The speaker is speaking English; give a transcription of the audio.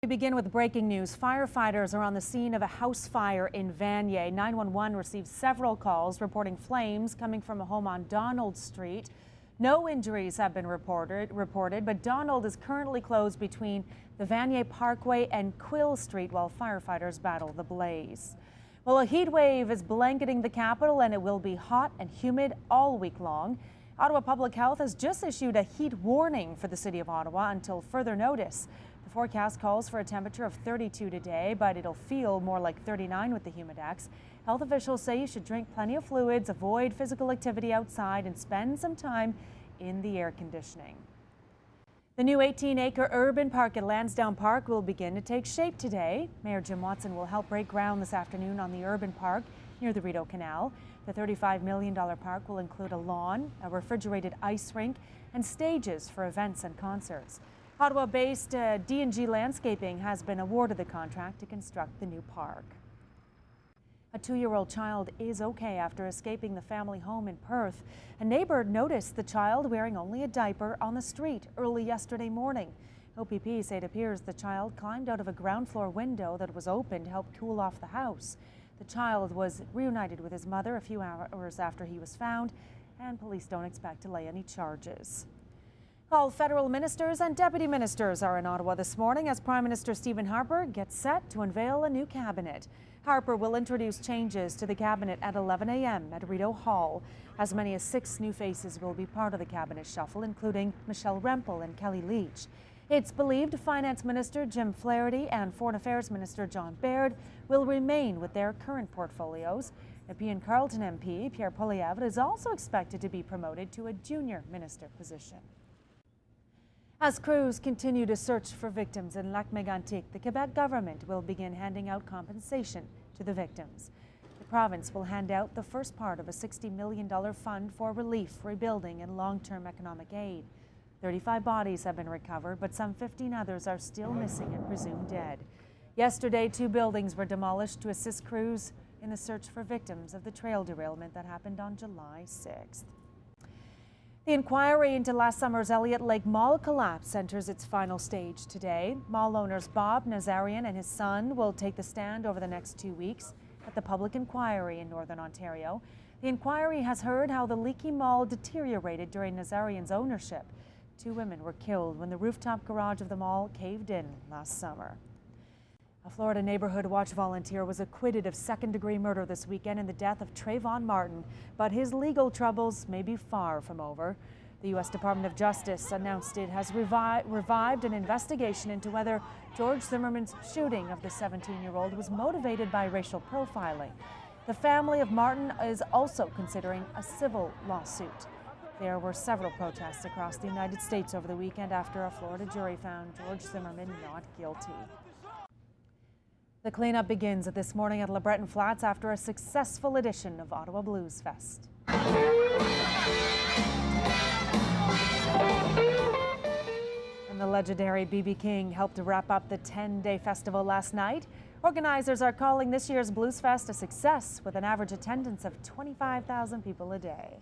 We begin with breaking news. Firefighters are on the scene of a house fire in Vanier. 911 received several calls reporting flames coming from a home on Donald Street. No injuries have been reported, but Donald is currently closed between the Vanier Parkway and Quill Street while firefighters battle the blaze. Well, a heat wave is blanketing the capital and it will be hot and humid all week long. Ottawa Public Health has just issued a heat warning for the city of Ottawa until further notice. The forecast calls for a temperature of 32 today, but it'll feel more like 39 with the humidex. Health officials say you should drink plenty of fluids, avoid physical activity outside, and spend some time in the air conditioning. The new 18-acre urban park at Lansdowne Park will begin to take shape today. Mayor Jim Watson will help break ground this afternoon on the urban park near the Rideau Canal. The $35 million park will include a lawn, a refrigerated ice rink, and stages for events and concerts. Ottawa-based D&G Landscaping has been awarded the contract to construct the new park. A 2-year-old child is okay after escaping the family home in Perth. A neighbor noticed the child wearing only a diaper on the street early yesterday morning. OPP say it appears the child climbed out of a ground floor window that was open to help cool off the house. The child was reunited with his mother a few hours after he was found, and police don't expect to lay any charges. All federal ministers and deputy ministers are in Ottawa this morning as Prime Minister Stephen Harper gets set to unveil a new cabinet. Harper will introduce changes to the cabinet at 11 a.m. at Rideau Hall. As many as 6 new faces will be part of the cabinet shuffle, including Michelle Rempel and Kelly Leach. It's believed Finance Minister Jim Flaherty and Foreign Affairs Minister John Baird will remain with their current portfolios. Nepean Carleton MP Pierre Poilievre is also expected to be promoted to a junior minister position. As crews continue to search for victims in Lac Mégantic, the Quebec government will begin handing out compensation to the victims. The province will hand out the first part of a $60 million fund for relief, rebuilding, and long-term economic aid. 35 bodies have been recovered, but some 15 others are still missing and presumed dead. Yesterday, 2 buildings were demolished to assist crews in the search for victims of the trail derailment that happened on July 6th. The inquiry into last summer's Elliott Lake Mall collapse enters its final stage today. Mall owners Bob Nazarian and his son will take the stand over the next 2 weeks at the public inquiry in Northern Ontario. The inquiry has heard how the leaky mall deteriorated during Nazarian's ownership. 2 women were killed when the rooftop garage of the mall caved in last summer. A Florida Neighborhood Watch volunteer was acquitted of second-degree murder this weekend in the death of Trayvon Martin, but his legal troubles may be far from over. The U.S. Department of Justice announced it has revived an investigation into whether George Zimmerman's shooting of the 17-year-old was motivated by racial profiling. The family of Martin is also considering a civil lawsuit. There were several protests across the United States over the weekend after a Florida jury found George Zimmerman not guilty. The cleanup begins this morning at LeBreton Flats after a successful edition of Ottawa Blues Fest. And the legendary B.B. King helped to wrap up the 10-day festival last night. Organizers are calling this year's Blues Fest a success with an average attendance of 25,000 people a day.